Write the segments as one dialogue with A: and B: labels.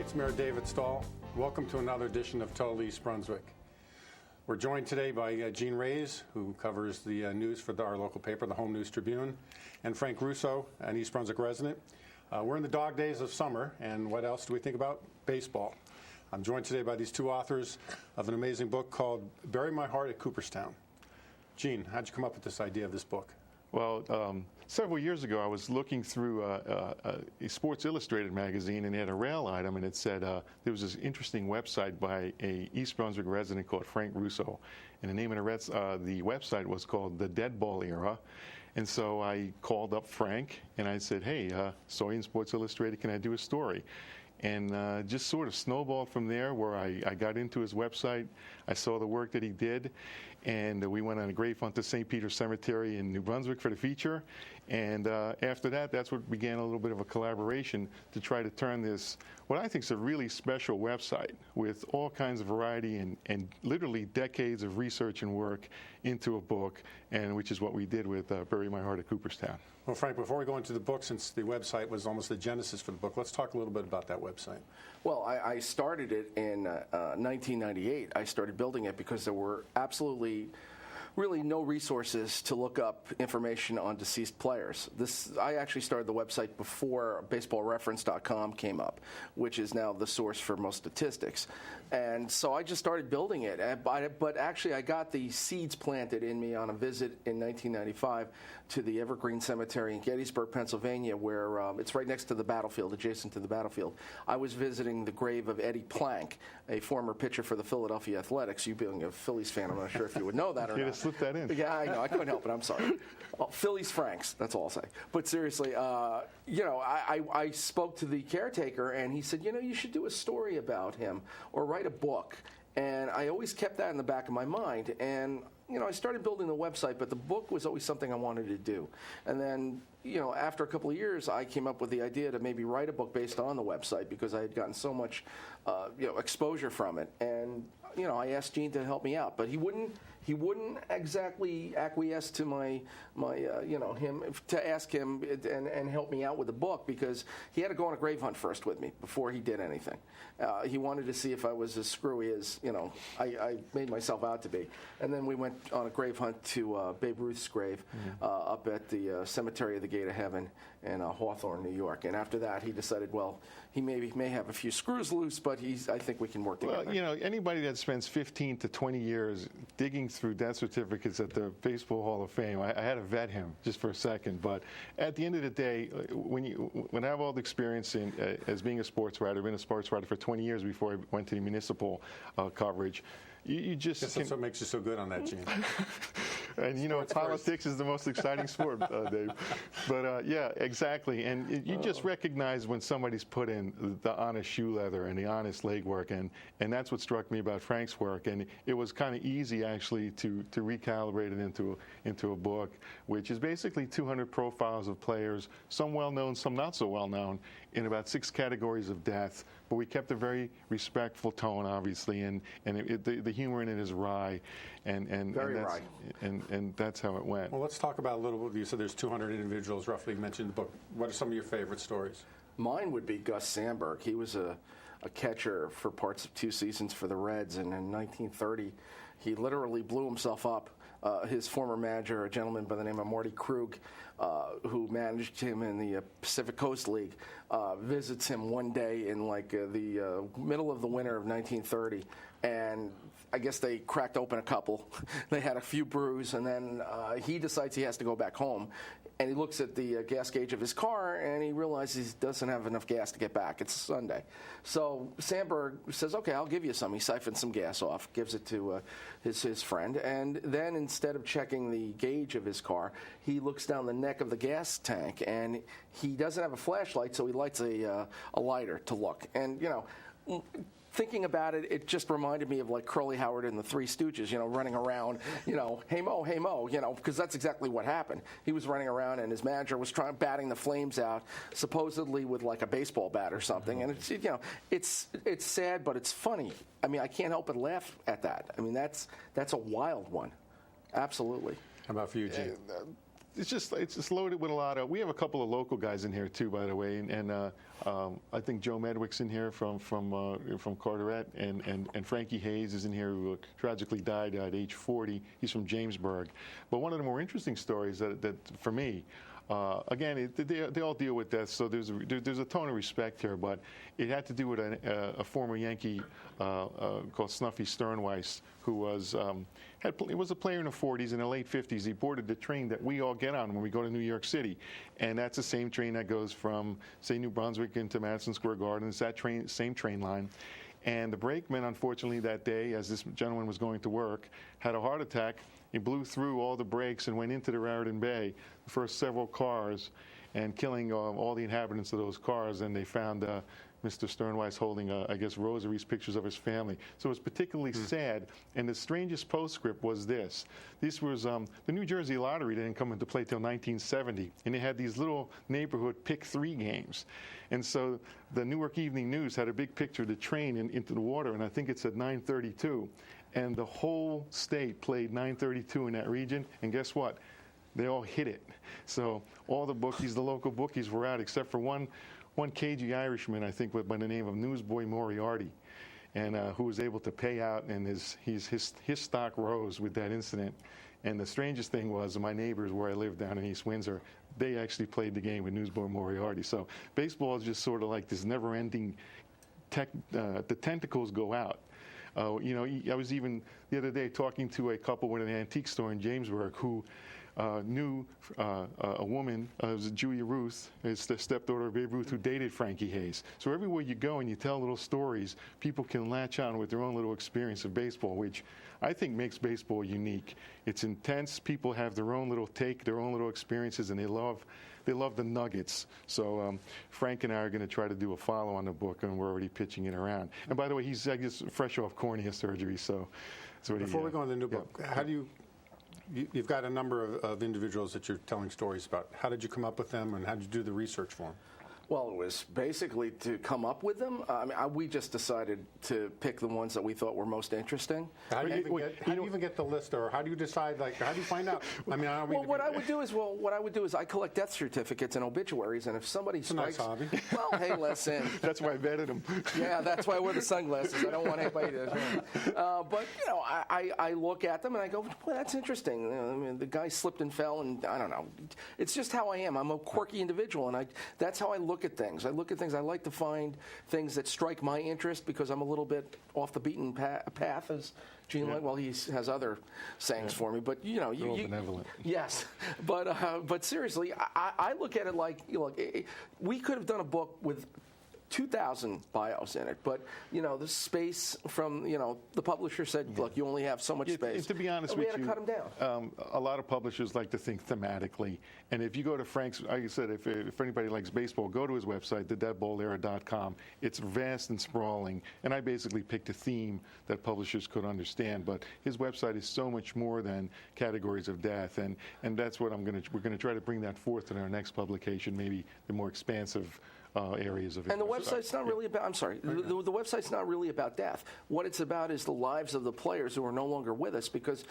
A: it's Mayor David Stahl. Welcome to another edition of Totally East Brunswick. We're joined today by Gene Racz, who covers the news for our local paper, the Home News Tribune, and Frank Russo, an East Brunswick resident. We're in the dog days of summer, and what else do we think about? Baseball. I'm joined today by these two authors of an amazing book called Bury My Heart at Cooperstown. Gene, how'd you come up with this idea of this book?
B: Well, several years ago, I was looking through a Sports Illustrated magazine, and it had a rail item, and it said there was this interesting website by a East Brunswick resident called Frank Russo, and the name of the website was called The Dead Ball Era. And so I called up Frank, and I said, hey, saw you in Sports Illustrated, can I do a story? And just sort of snowballed from there, where I got into his website. I saw the work that he did, and we went on a grave hunt to St. Peter's Cemetery in New Brunswick for the feature. And after that, that's what began a little bit of a collaboration to try to turn this, what I think is a really special website with all kinds of variety and literally decades of research and work into a book, and which is what we did with Bury My Heart at Cooperstown.
A: Well, Frank, before we go into the book, since the website was almost the genesis for the book, let's talk a little bit about that website.
C: Well, I started it in 1998. I started building it because there were absolutely really no resources to look up information on deceased players. I actually started the website before baseballreference.com came up, which is now the source for most statistics. And so I just started building it. But actually, I got the seeds planted in me on a visit in 1995 to the Evergreen Cemetery in Gettysburg, Pennsylvania, where it's right next to the battlefield, adjacent to the battlefield. I was visiting the grave of Eddie Plank, a former pitcher for the Philadelphia Athletics. You being a Phillies fan, I'm not sure if you would know that or not.
B: Slip that in.
C: Yeah, I know. I couldn't help it. I'm sorry. Well, Phillies Franks. That's all I'll say. But seriously, I spoke to the caretaker, and he said, you should do a story about him or write a book. And I always kept that in the back of my mind. And I started building the website, but the book was always something I wanted to do. And then, after a couple of years, I came up with the idea to maybe write a book based on the website because I had gotten so much, exposure from it. And, I asked Gene to help me out, but he wouldn't exactly acquiesce to him to ask him and help me out with the book, because he had to go on a grave hunt first with me before he did anything. He wanted to see if I was as screwy as I made myself out to be. And then we went on a grave hunt to Babe Ruth's grave up at the Cemetery of the Gate of Heaven in Hawthorne, New York. And after that, he decided, well, he may have a few screws loose, but I think we can work together.
B: Well, anybody that spends 15 to 20 years digging through death certificates at the Baseball Hall of Fame, I had to vet him just for a second. But at the end of the day, when I have all the experience as being a sports writer, I've been a sports writer for 20 years before I went to the municipal coverage. You just
A: that's what makes you so good on that, Gene.
B: And politics is the most exciting sport, Dave. But yeah, exactly. And you just recognize when somebody's put in the honest shoe leather and the honest legwork, and that's what struck me about Frank's work. And it was kind of easy actually to recalibrate it into a book, which is basically 200 profiles of players, some well known, some not so well known, in about 6 categories of death. But we kept a very respectful tone, obviously, and the humor in it is wry, and that's how it went.
A: Well, let's talk about a little bit. You said there's 200 individuals roughly mentioned in the book. What are some of your favorite stories?
C: Mine would be Gus Sandberg. He was a catcher for parts of 2 seasons for the Reds, and in 1930, he literally blew himself up. His former manager, a gentleman by the name of Marty Krug, who managed him in the Pacific Coast League, visits him one day in the middle of the winter of 1930, and I guess they cracked open a couple. They had a few brews, and then he decides he has to go back home. And he looks at the gas gauge of his car, and he realizes he doesn't have enough gas to get back. It's Sunday. So Sandberg says, okay, I'll give you some. He siphons some gas off, gives it to his friend. And then instead of checking the gauge of his car, he looks down the neck of the gas tank, and he doesn't have a flashlight, so he lights a lighter to look. And, thinking about it, it just reminded me of like Curly Howard and the Three Stooges, running around, hey Mo, because that's exactly what happened. He was running around and his manager was batting the flames out, supposedly with like a baseball bat or something. And it's sad, but it's funny. I mean, I can't help but laugh at that. I mean, that's a wild one. Absolutely.
A: How about for you, Gene?
B: it's just loaded with a lot of. We have a couple of local guys in here too, by the way, and I think Joe Medwick's in here from Carteret, and Frankie Hayes is in here, who tragically died at age 40. He's from Jamesburg. But one of the more interesting stories that for me. Again, they all deal with death, so there's a tone of respect here, but it had to do with a former Yankee called Snuffy Sternweiss, who was a player in the 40s. In the late 50s, he boarded the train that we all get on when we go to New York City, and that's the same train that goes from, say, New Brunswick into Madison Square Garden. It's that same train line. And the brakeman, unfortunately, that day, as this gentleman was going to work, had a heart attack. He blew through all the brakes and went into the Raritan Bay, the first several cars, and killing all the inhabitants of those cars. And they found Mr. Sternweiss holding, I guess, rosaries, pictures of his family. So it was particularly sad. And the strangest postscript was this. This was the New Jersey Lottery didn't come into play till 1970. And they had these little neighborhood pick-3 games. And so the Newark Evening News had a big picture of the train into the water, and I think it said 932. And the whole state played 932 in that region, and guess what? They all hit it. So all the bookies, the local bookies, were out, except for one cagey Irishman, I think, by the name of Newsboy Moriarty, and who was able to pay out, and his stock rose with that incident. And the strangest thing was, my neighbors where I live down in East Windsor, they actually played the game with Newsboy Moriarty. So baseball is just sort of like this never-ending, the tentacles go out. I was even the other day talking to a couple with an antique store in Jamesburg who knew a woman, it was Julia Ruth, his stepdaughter of Babe Ruth, who dated Frankie Hayes. So everywhere you go and you tell little stories, people can latch on with their own little experience of baseball, which I think makes baseball unique. It's intense. People have their own little take, their own little experiences, and they love the nuggets. So Frank and I are going to try to do a follow on the book, and we're already pitching it around. And by the way, he's, I guess, fresh off cornea surgery. So
A: before we go on the new book, how do you? You've got a number of individuals that you're telling stories about. How did you come up with them, and how did you do the research for them?
C: Well, it was basically to come up with them. We just decided to pick the ones that we thought were most interesting.
A: How do you even get the list, or how do you decide? Like, how do you find out? I mean,
C: what I would do is I collect death certificates and obituaries, and if somebody strikes,
A: nice hobby.
C: Well, hey, listen.
B: That's why I vetted them.
C: Yeah, that's why I wear the sunglasses. I don't want anybody to. But I look at them and I go, well, that's interesting. I mean, the guy slipped and fell, and I don't know. It's just how I am. I'm a quirky individual, and that's how I look at things. I like to find things that strike my interest because I'm a little bit off the beaten path, as Gene well, he has other sayings for me, but you
B: benevolent.
C: Yes, but seriously, I look at it like, look, we could have done a book with 2,000 bios in it, but the space from the publisher said, look, you only have so much space.
B: To be honest
C: we
B: with
C: had
B: you,
C: to cut them down.
B: A lot of publishers like to think thematically, and if you go to Frank's, like I said, if anybody likes baseball, go to his website, thedeadballera.com. It's vast and sprawling, and I basically picked a theme that publishers could understand. But his website is so much more than categories of death, and that's what we're going to try to bring that forth in our next publication, maybe the more expansive areas of it.
C: And the website's not really about, I'm sorry, the website's not really about death. What it's about is the lives of the players who are no longer with us, because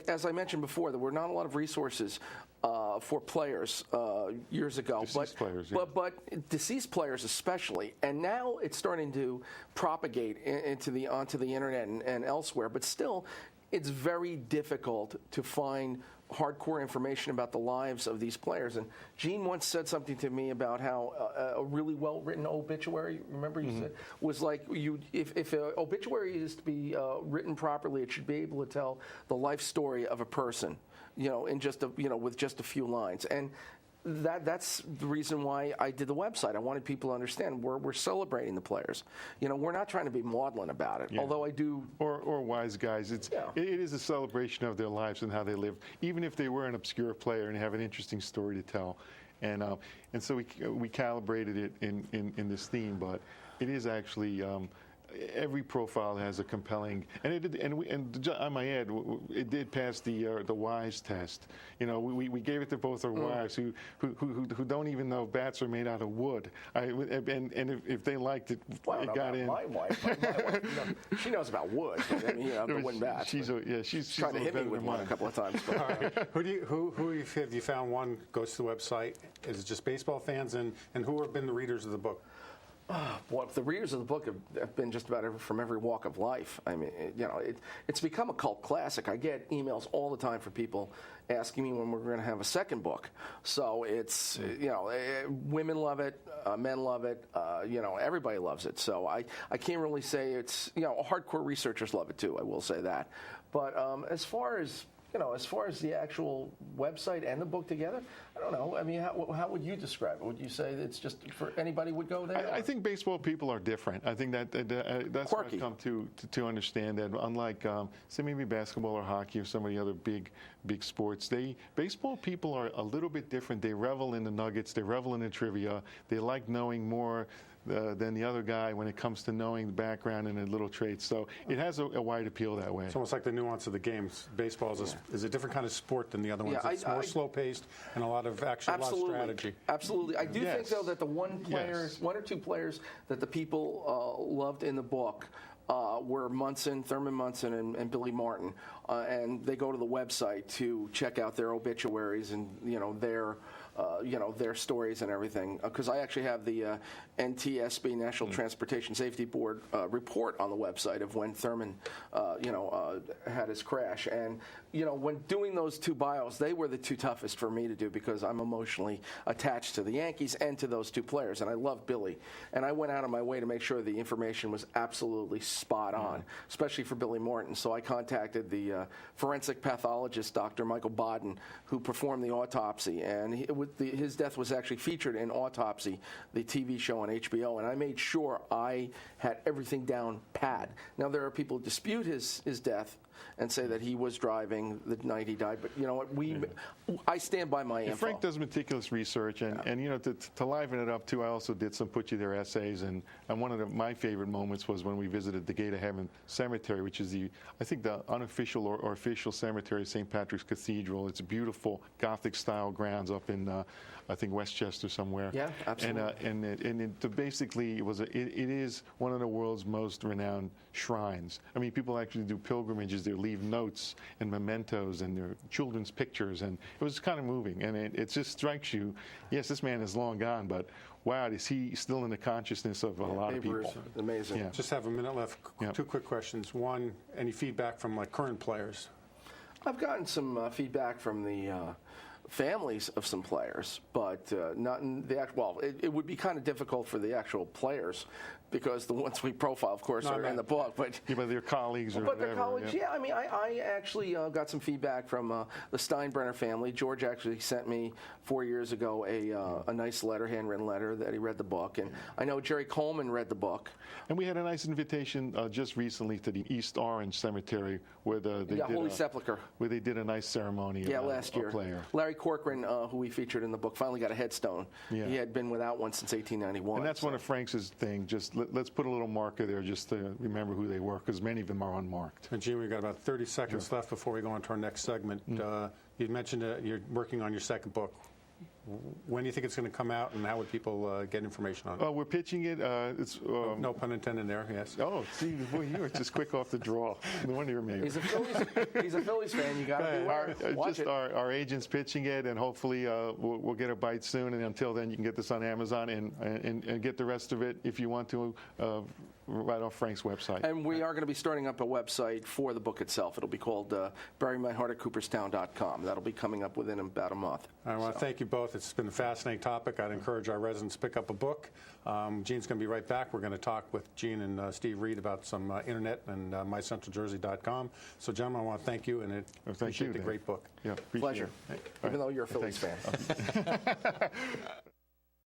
C: as I mentioned before, there were not a lot of resources for players years ago.
B: Deceased players, yeah.
C: But deceased players especially. And now it's starting to propagate onto the internet and elsewhere. But still, it's very difficult to find hardcore information about the lives of these players. And Gene once said something to me about how a really well-written obituary, remember you said, was like, if an obituary is to be written properly, it should be able to tell the life story of a person, in just with just a few lines. And that's the reason why I did the website. I wanted people to understand we're celebrating the players. We're not trying to be maudlin about it, although I do.
B: Or wise guys. It is a celebration of their lives and how they live, even if they were an obscure player and have an interesting story to tell. And so we calibrated it in this theme, but it is actually every profile has a compelling, and it did, and I might add, it did pass the wives test. You know, we gave it to both our wives who don't even know bats are made out of wood. And if they liked it,
C: Well,
B: it got in.
C: My wife, she knows about wood. I mean, the wooden bats.
B: She's
C: tried to hit me with one a couple of times. But,
A: All right. Who have you found one goes to the website? Is it just baseball fans, and who have been the readers of the book?
C: Well, the readers of the book have been just about from every walk of life. I mean, it's become a cult classic. I get emails all the time from people asking me when we're going to have a second book. So it's, women love it, men love it, everybody loves it. So I can't really say it's, hardcore researchers love it too, I will say that. But as far as the actual website and the book together, I don't know. I mean, how would you describe it? Would you say it's just for anybody would go there?
B: I think baseball people are different. I think that's what I've come to understand. That unlike, say, maybe basketball or hockey or some of the other big sports, baseball people are a little bit different. They revel in the nuggets. They revel in the trivia. They like knowing more than the other guy when it comes to knowing the background and the little traits. So it has a wide appeal that way.
A: It's almost like the nuance of the games. Baseball is a different kind of sport than the other ones. It's more slow-paced and a lot of strategy.
C: Absolutely. I do think, though, that the one or two players that the people loved in the book were Thurman Munson and Billy Martin. And they go to the website to check out their obituaries and, their stories and everything. Because I actually have the NTSB, National Transportation Safety Board, report on the website of when Thurman, had his crash. And, when doing those two bios, they were the two toughest for me to do because I'm emotionally attached to the Yankees and to those two players. And I love Billy. And I went out of my way to make sure the information was absolutely spot on, especially for Billy Martin. So I contacted the forensic pathologist, Dr. Michael Bodden, who performed the autopsy. And his death was actually featured in Autopsy, the TV show on HBO. And I made sure I had everything down pat. Now, there are people who dispute his death and say that he was driving the night he died. But you know what? I stand by my info.
B: Frank does meticulous research, and to liven it up too, I also did some put you there essays, and one of my favorite moments was when we visited the Gate of Heaven Cemetery, which is I think the unofficial or official cemetery of St. Patrick's Cathedral. It's a beautiful Gothic style grounds up in I think Westchester somewhere.
C: Yeah, absolutely.
B: Basically, it is one of the world's most renowned shrines. I mean, people actually do pilgrimages there, leave notes and mementos and their children's pictures, and it was kind of moving. And it just strikes you, yes, this man is long gone, but wow, is he still in the consciousness of a lot of people?
C: Amazing.
B: Yeah.
A: Just have a minute left.
B: Yeah.
A: Two quick questions. One, any feedback from current players?
C: I've gotten some feedback from the families of some players, but not in the actual. Well, it would be kind of difficult for the actual players because the ones we profile, of course, are in the book. But
B: their colleagues or whatever.
C: Their colleagues, I mean, I actually got some feedback from the Steinbrenner family. George actually sent me 4 years ago a nice letter, handwritten letter, that he read the book. And I know Jerry Coleman read the book.
B: And we had a nice invitation just recently to the East Orange Cemetery where they did
C: Holy Sepulchre,
B: where they did a nice ceremony.
C: Last year.
B: Player.
C: Larry Corcoran, who we featured in the book, finally got a headstone. Yeah. He had been without one since 1891.
B: And that's one of Frank's thing. Just let's put a little marker there just to remember who they were, because many of them are unmarked.
A: And Gene, we've got about 30 seconds left before we go on to our next segment. You mentioned you're working on your second book. When do you think it's going to come out, and how would people get information on it?
B: We're pitching it.
A: No pun intended there, yes.
B: Oh, see, boy, you were just quick off the draw. No wonder you're Mayor.
C: He's a Phillies fan. You got to be watch it.
B: Our agent's pitching it, and hopefully we'll get a bite soon. And until then, you can get this on Amazon and get the rest of it if you want to. Right off Frank's website.
C: And we are going to be starting up a website for the book itself. It'll be called BuryMyHeartAtCooperstown.com. That'll be coming up within about a month.
A: I want to thank you both. It's been a fascinating topic. I'd encourage our residents to pick up a book. Gene's going to be right back. We're going to talk with Gene and Steve Reed about some internet and mycentraljersey.com. So, gentlemen, I want to thank you, and appreciate the great book.
B: Yeah,
C: pleasure. Even though you're a Phillies fan.